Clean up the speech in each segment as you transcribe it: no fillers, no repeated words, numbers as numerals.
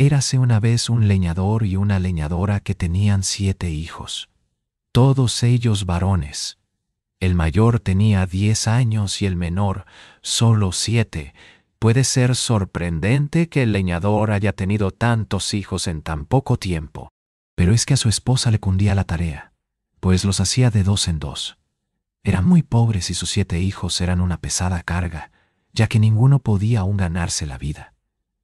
Érase una vez un leñador y una leñadora que tenían 7 hijos, todos ellos varones. El mayor tenía 10 años y el menor solo 7. Puede ser sorprendente que el leñador haya tenido tantos hijos en tan poco tiempo, pero es que a su esposa le cundía la tarea, pues los hacía de 2 en 2. Eran muy pobres y sus 7 hijos eran una pesada carga, ya que ninguno podía aún ganarse la vida.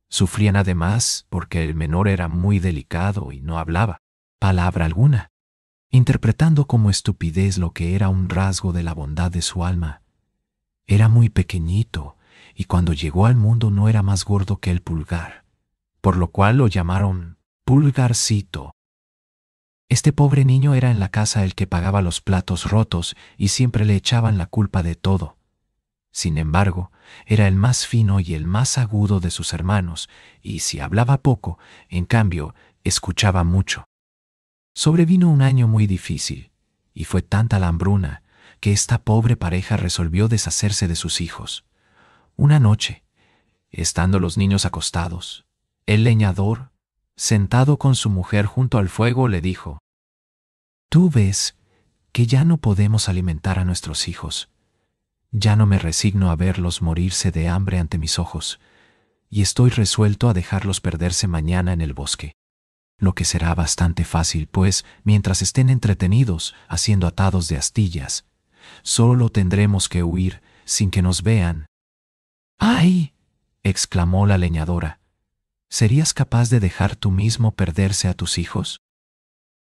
Sufrían además porque el menor era muy delicado y no hablaba palabra alguna, interpretando como estupidez lo que era un rasgo de la bondad de su alma. Era muy pequeñito y cuando llegó al mundo no era más gordo que el pulgar, por lo cual lo llamaron Pulgarcito. Este pobre niño era en la casa el que pagaba los platos rotos y siempre le echaban la culpa de todo. Sin embargo, era el más fino y el más agudo de sus hermanos, y si hablaba poco, en cambio, escuchaba mucho. Sobrevino un año muy difícil, y fue tanta la hambruna que esta pobre pareja resolvió deshacerse de sus hijos. Una noche, estando los niños acostados, el leñador, sentado con su mujer junto al fuego, le dijo: «Tú ves que ya no podemos alimentar a nuestros hijos. Ya no me resigno a verlos morirse de hambre ante mis ojos, y estoy resuelto a dejarlos perderse mañana en el bosque. Lo que será bastante fácil, pues, mientras estén entretenidos haciendo atados de astillas, solo tendremos que huir sin que nos vean». «¡Ay!», exclamó la leñadora. «¿Serías capaz de dejar tú mismo perderse a tus hijos?».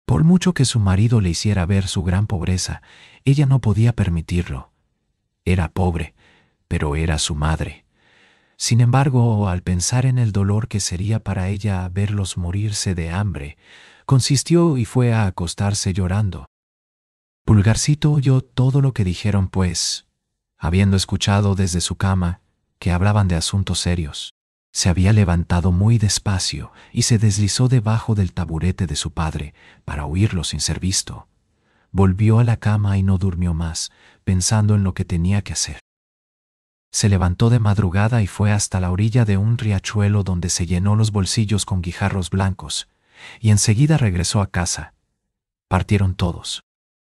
Por mucho que su marido le hiciera ver su gran pobreza, ella no podía permitirlo. Era pobre, pero era su madre. Sin embargo, al pensar en el dolor que sería para ella verlos morirse de hambre, consintió y fue a acostarse llorando. Pulgarcito oyó todo lo que dijeron, pues, habiendo escuchado desde su cama que hablaban de asuntos serios, se había levantado muy despacio y se deslizó debajo del taburete de su padre para oírlo sin ser visto. Volvió a la cama y no durmió más, pensando en lo que tenía que hacer. Se levantó de madrugada y fue hasta la orilla de un riachuelo donde se llenó los bolsillos con guijarros blancos, y enseguida regresó a casa. Partieron todos,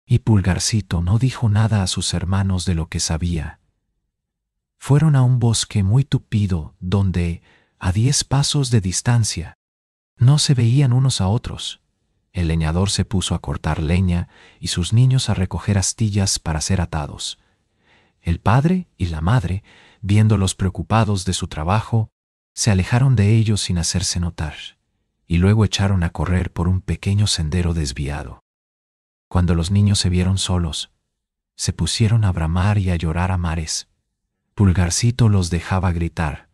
y Pulgarcito no dijo nada a sus hermanos de lo que sabía. Fueron a un bosque muy tupido donde, a 10 pasos de distancia, no se veían unos a otros. El leñador se puso a cortar leña y sus niños a recoger astillas para ser atados. El padre y la madre, viéndolos preocupados de su trabajo, se alejaron de ellos sin hacerse notar, y luego echaron a correr por un pequeño sendero desviado. Cuando los niños se vieron solos, se pusieron a bramar y a llorar a mares. Pulgarcito los dejaba gritar,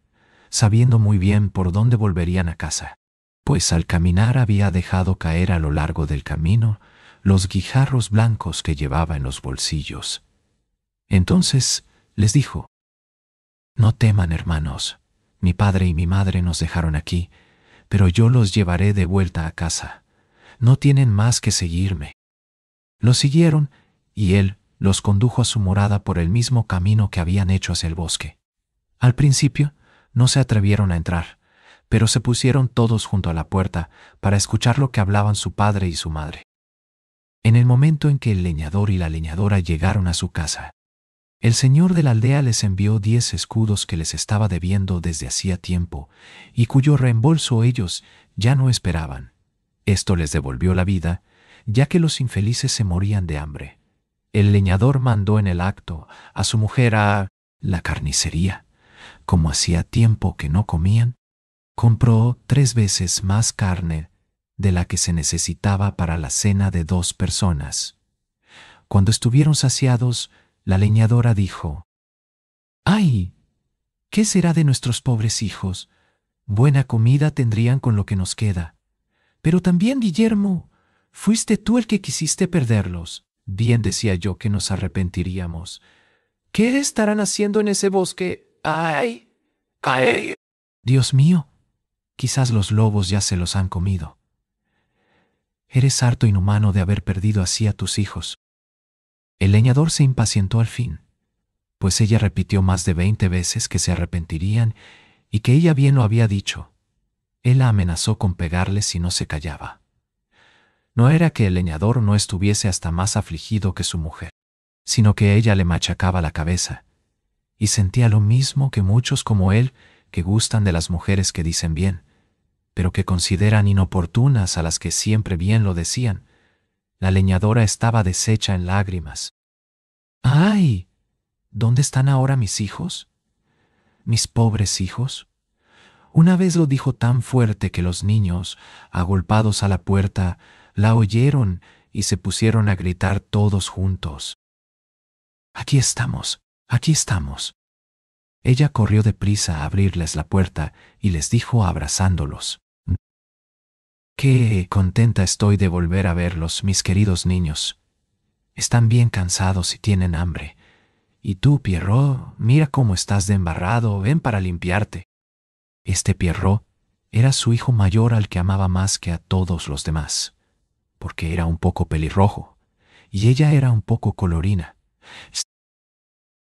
sabiendo muy bien por dónde volverían a casa, pues al caminar había dejado caer a lo largo del camino los guijarros blancos que llevaba en los bolsillos. Entonces les dijo: «No teman, hermanos, mi padre y mi madre nos dejaron aquí, pero yo los llevaré de vuelta a casa. No tienen más que seguirme». Los siguieron y él los condujo a su morada por el mismo camino que habían hecho hacia el bosque. Al principio no se atrevieron a entrar, pero se pusieron todos junto a la puerta para escuchar lo que hablaban su padre y su madre. En el momento en que el leñador y la leñadora llegaron a su casa, el señor de la aldea les envió 10 escudos que les estaba debiendo desde hacía tiempo y cuyo reembolso ellos ya no esperaban. Esto les devolvió la vida, ya que los infelices se morían de hambre. El leñador mandó en el acto a su mujer a la carnicería. Como hacía tiempo que no comían, compró 3 veces más carne de la que se necesitaba para la cena de 2 personas. Cuando estuvieron saciados, la leñadora dijo: «¡Ay! ¿Qué será de nuestros pobres hijos? Buena comida tendrían con lo que nos queda. Pero también, Guillermo, fuiste tú el que quisiste perderlos. Bien decía yo que nos arrepentiríamos. ¿Qué estarán haciendo en ese bosque? ¡Ay! ¡Ay! Dios mío, quizás los lobos ya se los han comido. Eres harto inhumano de haber perdido así a tus hijos». El leñador se impacientó al fin, pues ella repitió más de 20 veces que se arrepentirían y que ella bien lo había dicho. Él la amenazó con pegarle si no se callaba. No era que el leñador no estuviese hasta más afligido que su mujer, sino que ella le machacaba la cabeza, y sentía lo mismo que muchos como él que gustan de las mujeres que dicen bien, pero que consideran inoportunas a las que siempre bien lo decían. La leñadora estaba deshecha en lágrimas. ¡Ay! ¿Dónde están ahora mis hijos? ¿Mis pobres hijos? Una vez lo dijo tan fuerte que los niños, agolpados a la puerta, la oyeron y se pusieron a gritar todos juntos. Aquí estamos, aquí estamos. Ella corrió deprisa a abrirles la puerta y les dijo abrazándolos: Qué contenta estoy de volver a verlos, mis queridos niños. Están bien cansados y tienen hambre. Y tú, Pierrot, mira cómo estás de embarrado, ven para limpiarte. Este Pierrot era su hijo mayor al que amaba más que a todos los demás, porque era un poco pelirrojo, y ella era un poco colorina.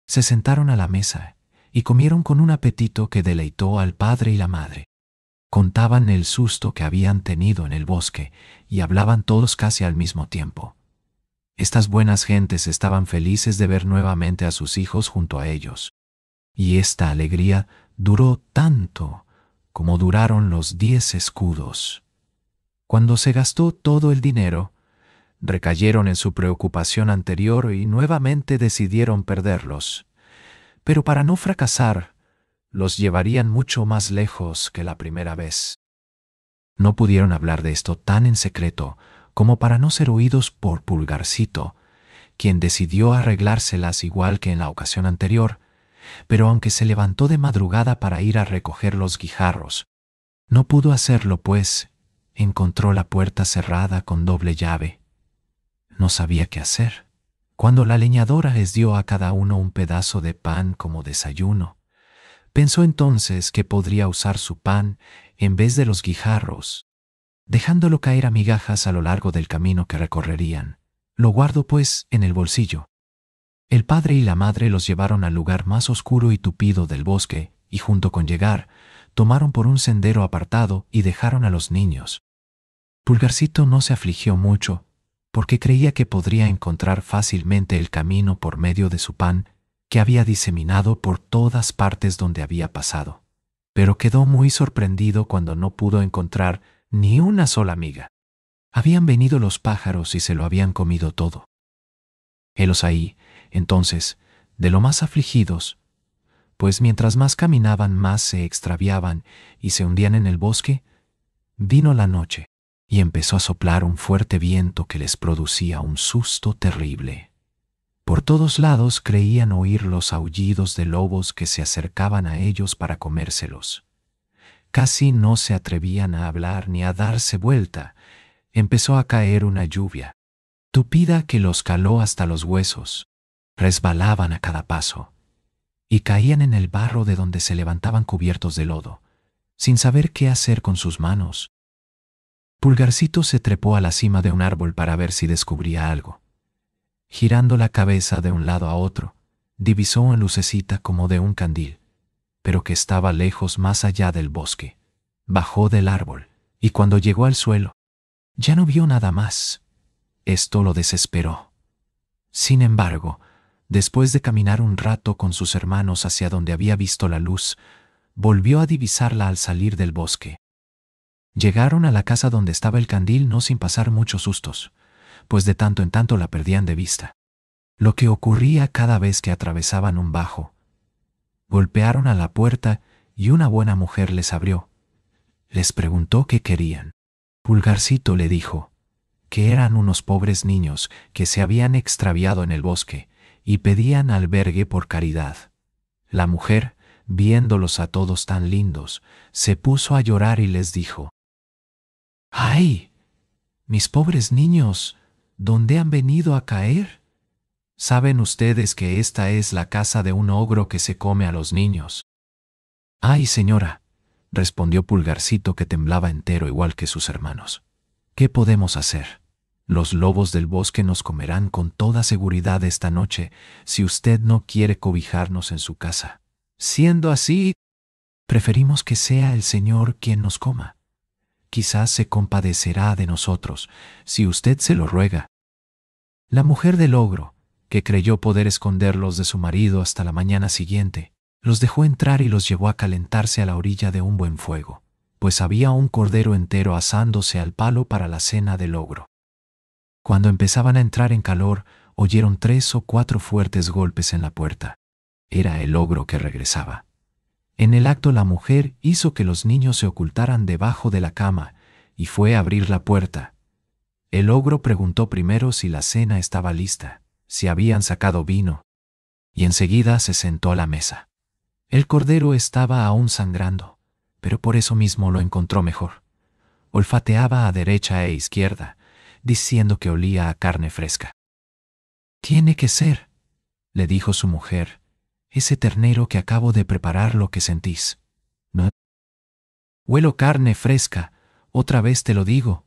Se sentaron a la mesa y comieron con un apetito que deleitó al padre y la madre. Contaban el susto que habían tenido en el bosque y hablaban todos casi al mismo tiempo. Estas buenas gentes estaban felices de ver nuevamente a sus hijos junto a ellos, y esta alegría duró tanto como duraron los 10 escudos. Cuando se gastó todo el dinero, recayeron en su preocupación anterior y nuevamente decidieron perderlos. Pero para no fracasar, los llevarían mucho más lejos que la primera vez. No pudieron hablar de esto tan en secreto como para no ser oídos por Pulgarcito, quien decidió arreglárselas igual que en la ocasión anterior, pero aunque se levantó de madrugada para ir a recoger los guijarros, no pudo hacerlo, pues encontró la puerta cerrada con doble llave. No sabía qué hacer. Cuando la leñadora les dio a cada uno un pedazo de pan como desayuno, pensó entonces que podría usar su pan en vez de los guijarros, dejándolo caer a migajas a lo largo del camino que recorrerían. Lo guardó, pues, en el bolsillo. El padre y la madre los llevaron al lugar más oscuro y tupido del bosque y, junto con llegar, tomaron por un sendero apartado y dejaron a los niños. Pulgarcito no se afligió mucho, porque creía que podría encontrar fácilmente el camino por medio de su pan, que había diseminado por todas partes donde había pasado. Pero quedó muy sorprendido cuando no pudo encontrar ni una sola miga. Habían venido los pájaros y se lo habían comido todo. Helos ahí, entonces, de lo más afligidos, pues mientras más caminaban más se extraviaban y se hundían en el bosque, vino la noche y empezó a soplar un fuerte viento que les producía un susto terrible. Por todos lados creían oír los aullidos de lobos que se acercaban a ellos para comérselos. Casi no se atrevían a hablar ni a darse vuelta. Empezó a caer una lluvia, tupida que los caló hasta los huesos. Resbalaban a cada paso y caían en el barro de donde se levantaban cubiertos de lodo, sin saber qué hacer con sus manos. Pulgarcito se trepó a la cima de un árbol para ver si descubría algo. Girando la cabeza de un lado a otro, divisó una lucecita como de un candil, pero que estaba lejos más allá del bosque. Bajó del árbol y cuando llegó al suelo, ya no vio nada más. Esto lo desesperó. Sin embargo, después de caminar un rato con sus hermanos hacia donde había visto la luz, volvió a divisarla al salir del bosque. Llegaron a la casa donde estaba el candil no sin pasar muchos sustos, pues de tanto en tanto la perdían de vista. Lo que ocurría cada vez que atravesaban un bajo. Golpearon a la puerta y una buena mujer les abrió. Les preguntó qué querían. Pulgarcito le dijo que eran unos pobres niños que se habían extraviado en el bosque y pedían albergue por caridad. La mujer, viéndolos a todos tan lindos, se puso a llorar y les dijo: ¡Ay! Mis pobres niños, ¿dónde han venido a caer? Saben ustedes que esta es la casa de un ogro que se come a los niños. ¡Ay, señora!, respondió Pulgarcito, que temblaba entero igual que sus hermanos. ¿Qué podemos hacer? Los lobos del bosque nos comerán con toda seguridad esta noche si usted no quiere cobijarnos en su casa. Siendo así, preferimos que sea el Señor quien nos coma. quizás se compadecerá de nosotros, si usted se lo ruega. La mujer del ogro, que creyó poder esconderlos de su marido hasta la mañana siguiente, los dejó entrar y los llevó a calentarse a la orilla de un buen fuego, pues había un cordero entero asándose al palo para la cena del ogro. Cuando empezaban a entrar en calor, oyeron 3 o 4 fuertes golpes en la puerta. Era el ogro que regresaba. En el acto la mujer hizo que los niños se ocultaran debajo de la cama y fue a abrir la puerta. El ogro preguntó primero si la cena estaba lista, si habían sacado vino, y enseguida se sentó a la mesa. El cordero estaba aún sangrando, pero por eso mismo lo encontró mejor. Olfateaba a derecha e izquierda, diciendo que olía a carne fresca. «Tiene que ser», le dijo su mujer, «ese ternero que acabo de preparar lo que sentís». «No. Huelo carne fresca, otra vez te lo digo»,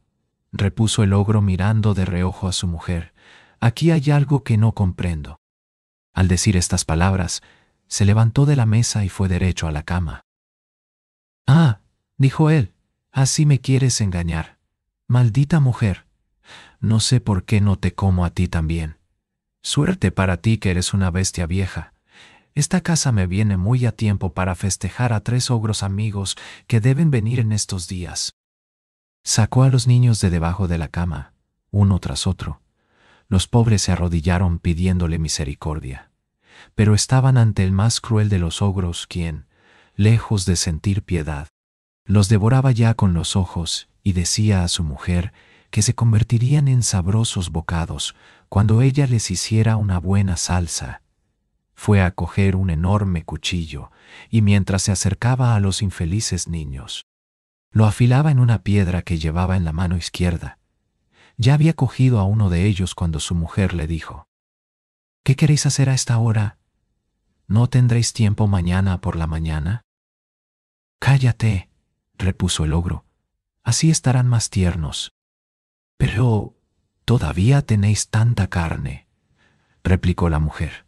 repuso el ogro mirando de reojo a su mujer. «Aquí hay algo que no comprendo». Al decir estas palabras, se levantó de la mesa y fue derecho a la cama. «Ah», dijo él, «así me quieres engañar. Maldita mujer. No sé por qué no te como a ti también. Suerte para ti que eres una bestia vieja. Esta casa me viene muy a tiempo para festejar a 3 ogros amigos que deben venir en estos días». Sacó a los niños de debajo de la cama, uno tras otro. Los pobres se arrodillaron pidiéndole misericordia, pero estaban ante el más cruel de los ogros, quien, lejos de sentir piedad, los devoraba ya con los ojos y decía a su mujer que se convertirían en sabrosos bocados cuando ella les hiciera una buena salsa. Fue a coger un enorme cuchillo y mientras se acercaba a los infelices niños, lo afilaba en una piedra que llevaba en la mano izquierda. Ya había cogido a uno de ellos cuando su mujer le dijo: «¿Qué queréis hacer a esta hora? ¿No tendréis tiempo mañana por la mañana?» «Cállate», repuso el ogro, «así estarán más tiernos». «Pero todavía tenéis tanta carne», replicó la mujer.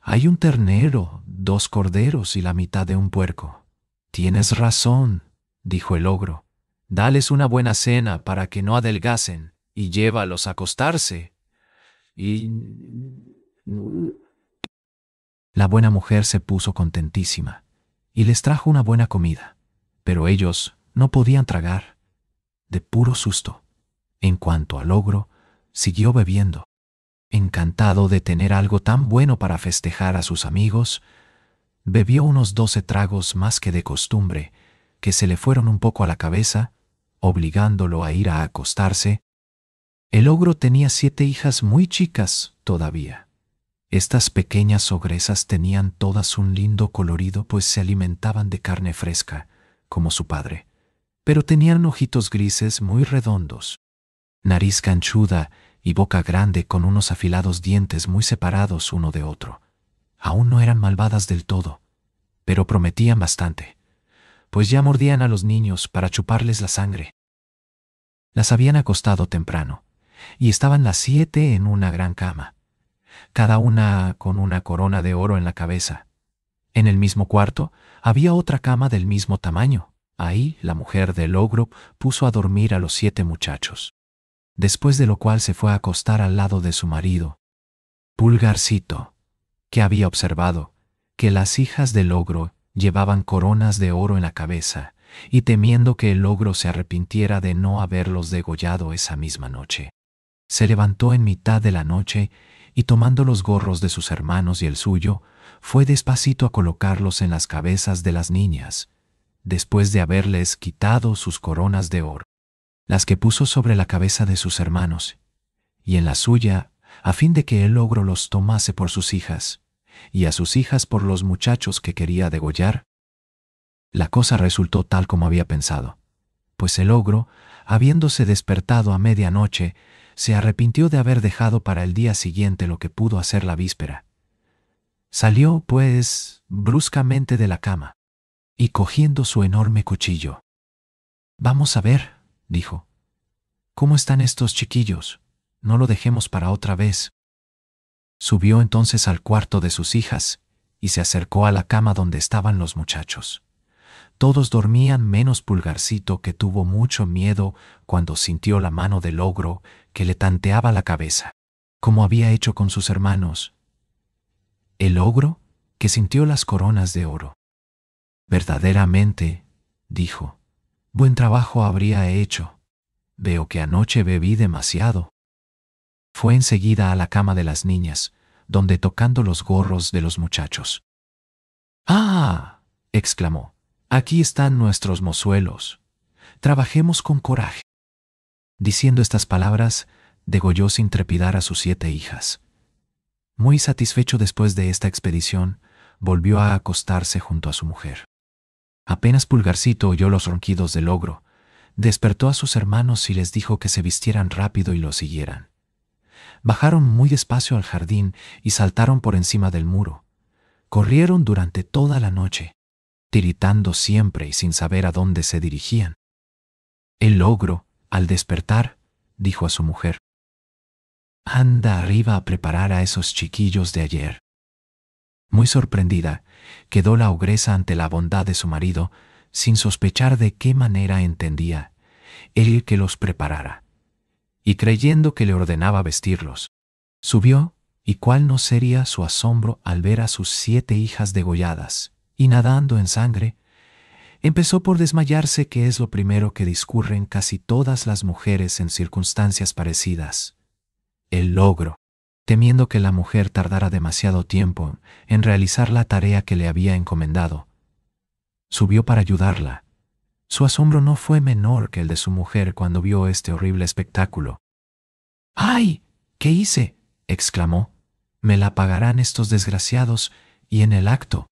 «Hay un ternero, 2 corderos y la mitad de un puerco». «Tienes razón», dijo el ogro. «Dales una buena cena para que no adelgacen y llévalos a acostarse». La buena mujer se puso contentísima y les trajo una buena comida, pero ellos no podían tragar, de puro susto. En cuanto al ogro, siguió bebiendo. Encantado de tener algo tan bueno para festejar a sus amigos, bebió unos 12 tragos más que de costumbre, que se le fueron un poco a la cabeza, obligándolo a ir a acostarse. El ogro tenía 7 hijas muy chicas todavía. Estas pequeñas ogresas tenían todas un lindo colorido, pues se alimentaban de carne fresca, como su padre, pero tenían ojitos grises muy redondos, nariz ganchuda y boca grande con unos afilados dientes muy separados uno de otro. Aún no eran malvadas del todo, pero prometían bastante, pues ya mordían a los niños para chuparles la sangre. Las habían acostado temprano, y estaban las 7 en una gran cama, cada una con una corona de oro en la cabeza. En el mismo cuarto había otra cama del mismo tamaño. Ahí la mujer del ogro puso a dormir a los 7 muchachos, después de lo cual se fue a acostar al lado de su marido, Pulgarcito, que había observado que las hijas del ogro llevaban coronas de oro en la cabeza, y temiendo que el ogro se arrepintiera de no haberlos degollado esa misma noche, se levantó en mitad de la noche y tomando los gorros de sus hermanos y el suyo, fue despacito a colocarlos en las cabezas de las niñas, después de haberles quitado sus coronas de oro, las que puso sobre la cabeza de sus hermanos, y en la suya, a fin de que el ogro los tomase por sus hijas, y a sus hijas por los muchachos que quería degollar. La cosa resultó tal como había pensado, pues el ogro, habiéndose despertado a medianoche, se arrepintió de haber dejado para el día siguiente lo que pudo hacer la víspera. Salió, pues, bruscamente de la cama, y cogiendo su enorme cuchillo: «Vamos a ver», dijo, «¿cómo están estos chiquillos? No lo dejemos para otra vez». Subió entonces al cuarto de sus hijas y se acercó a la cama donde estaban los muchachos. Todos dormían menos Pulgarcito, que tuvo mucho miedo cuando sintió la mano del ogro que le tanteaba la cabeza, como había hecho con sus hermanos. El ogro, que sintió las coronas de oro. Verdaderamente, dijo, buen trabajo habría hecho. Veo que anoche bebí demasiado. Fue enseguida a la cama de las niñas, donde tocando los gorros de los muchachos. ¡Ah!, exclamó. Aquí están nuestros mozuelos. Trabajemos con coraje. Diciendo estas palabras, degolló sin trepidar a sus 7 hijas. Muy satisfecho después de esta expedición, volvió a acostarse junto a su mujer. Apenas Pulgarcito oyó los ronquidos del ogro, despertó a sus hermanos y les dijo que se vistieran rápido y lo siguieran. Bajaron muy despacio al jardín y saltaron por encima del muro. Corrieron durante toda la noche, tiritando siempre y sin saber a dónde se dirigían. El ogro, al despertar, dijo a su mujer: «Anda arriba a preparar a esos chiquillos de ayer». Muy sorprendida, quedó la ogresa ante la bondad de su marido, sin sospechar de qué manera entendía él que los preparara, y creyendo que le ordenaba vestirlos. Subió, y cuál no sería su asombro al ver a sus 7 hijas degolladas, y nadando en sangre, empezó por desmayarse, que es lo primero que discurren casi todas las mujeres en circunstancias parecidas. El ogro, temiendo que la mujer tardara demasiado tiempo en realizar la tarea que le había encomendado, subió para ayudarla. Su asombro no fue menor que el de su mujer cuando vio este horrible espectáculo. «¡Ay! ¿Qué hice?», exclamó. «Me la pagarán estos desgraciados», y en el acto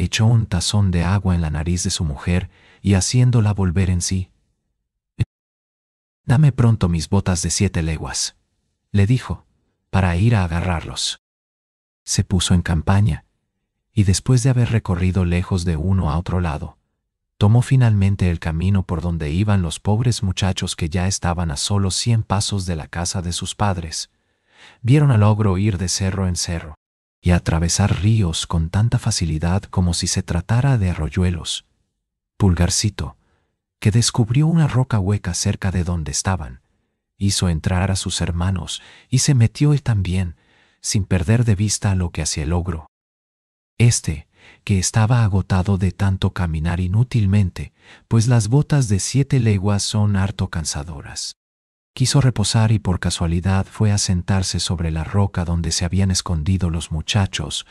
echó un tazón de agua en la nariz de su mujer y haciéndola volver en sí. «Dame pronto mis botas de 7 leguas», le dijo, «para ir a agarrarlos». Se puso en campaña, y después de haber recorrido lejos de uno a otro lado, tomó finalmente el camino por donde iban los pobres muchachos que ya estaban a solo 100 pasos de la casa de sus padres. Vieron al ogro ir de cerro en cerro y atravesar ríos con tanta facilidad como si se tratara de arroyuelos. Pulgarcito, que descubrió una roca hueca cerca de donde estaban, hizo entrar a sus hermanos y se metió él también, sin perder de vista lo que hacía el ogro. Este, que estaba agotado de tanto caminar inútilmente, pues las botas de 7 leguas son harto cansadoras, quiso reposar y por casualidad fue a sentarse sobre la roca donde se habían escondido los muchachos.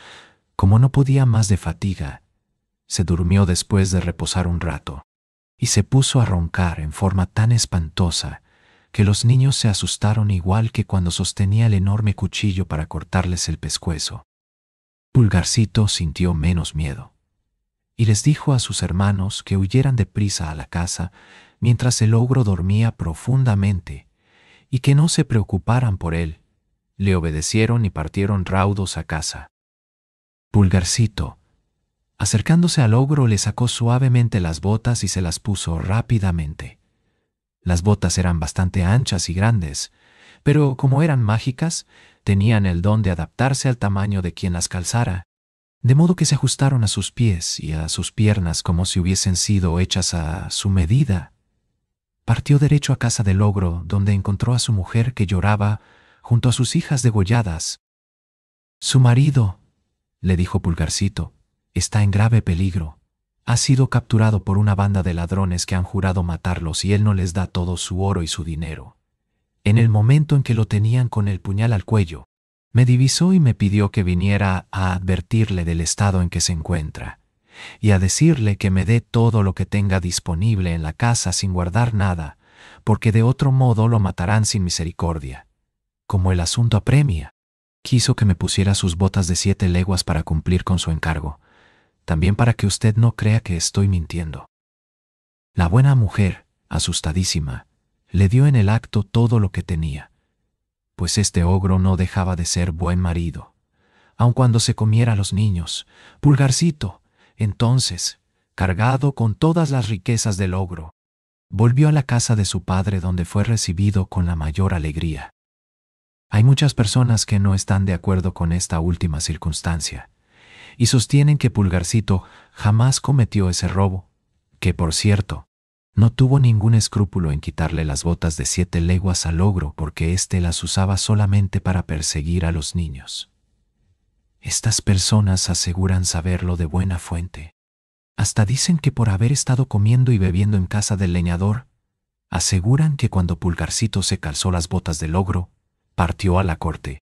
Como no podía más de fatiga, se durmió después de reposar un rato, y se puso a roncar en forma tan espantosa que los niños se asustaron igual que cuando sostenía el enorme cuchillo para cortarles el pescuezo. Pulgarcito sintió menos miedo, y les dijo a sus hermanos que huyeran deprisa a la casa mientras el ogro dormía profundamente, y que no se preocuparan por él. Le obedecieron y partieron raudos a casa. Pulgarcito, acercándose al ogro, le sacó suavemente las botas y se las puso rápidamente. Las botas eran bastante anchas y grandes, pero como eran mágicas, tenían el don de adaptarse al tamaño de quien las calzara, de modo que se ajustaron a sus pies y a sus piernas como si hubiesen sido hechas a su medida. Partió derecho a casa del ogro, donde encontró a su mujer que lloraba junto a sus hijas degolladas. «Su marido», le dijo Pulgarcito, «está en grave peligro. Ha sido capturado por una banda de ladrones que han jurado matarlos y él no les da todo su oro y su dinero. En el momento en que lo tenían con el puñal al cuello, me divisó y me pidió que viniera a advertirle del estado en que se encuentra, y a decirle que me dé todo lo que tenga disponible en la casa sin guardar nada, porque de otro modo lo matarán sin misericordia. Como el asunto apremia, quiso que me pusiera sus botas de 7 leguas para cumplir con su encargo, también para que usted no crea que estoy mintiendo». La buena mujer, asustadísima, le dio en el acto todo lo que tenía, pues este ogro no dejaba de ser buen marido, aun cuando se comiera a los niños. Pulgarcito, entonces, cargado con todas las riquezas del ogro, volvió a la casa de su padre, donde fue recibido con la mayor alegría. Hay muchas personas que no están de acuerdo con esta última circunstancia, y sostienen que Pulgarcito jamás cometió ese robo, que por cierto, no tuvo ningún escrúpulo en quitarle las botas de 7 leguas al ogro porque éste las usaba solamente para perseguir a los niños. Estas personas aseguran saberlo de buena fuente. Hasta dicen que por haber estado comiendo y bebiendo en casa del leñador, aseguran que cuando Pulgarcito se calzó las botas del ogro, partió a la corte,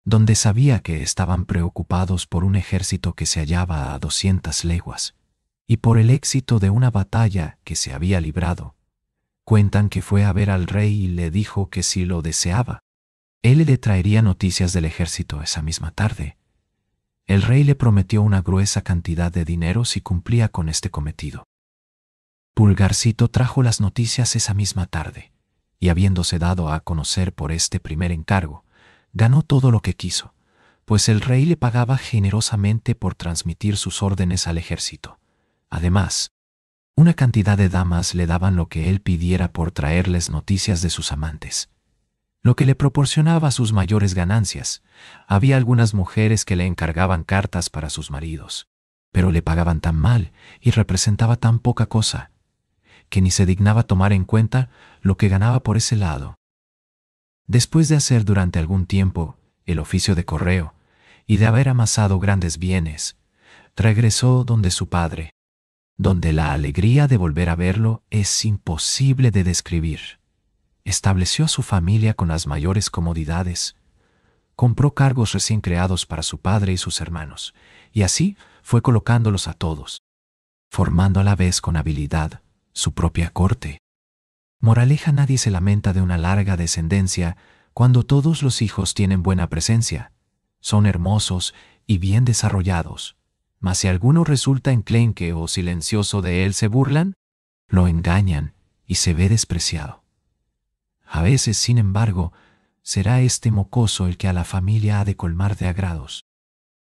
donde sabía que estaban preocupados por un ejército que se hallaba a 200 leguas, y por el éxito de una batalla que se había librado. Cuentan que fue a ver al rey y le dijo que si lo deseaba, él le traería noticias del ejército esa misma tarde. El rey le prometió una gruesa cantidad de dinero si cumplía con este cometido. Pulgarcito trajo las noticias esa misma tarde, y habiéndose dado a conocer por este primer encargo, ganó todo lo que quiso, pues el rey le pagaba generosamente por transmitir sus órdenes al ejército. Además, una cantidad de damas le daban lo que él pidiera por traerles noticias de sus amantes, lo que le proporcionaba sus mayores ganancias. Había algunas mujeres que le encargaban cartas para sus maridos, pero le pagaban tan mal y representaba tan poca cosa, que ni se dignaba tomar en cuenta lo que ganaba por ese lado. Después de hacer durante algún tiempo el oficio de correo y de haber amasado grandes bienes, regresó donde su padre, donde la alegría de volver a verlo es imposible de describir. Estableció a su familia con las mayores comodidades, compró cargos recién creados para su padre y sus hermanos, y así fue colocándolos a todos, formando a la vez con habilidad su propia corte. Moraleja: nadie se lamenta de una larga descendencia cuando todos los hijos tienen buena presencia, son hermosos y bien desarrollados. Mas si alguno resulta enclenque o silencioso de él, se burlan, lo engañan y se ve despreciado. A veces, sin embargo, será este mocoso el que a la familia ha de colmar de agrados.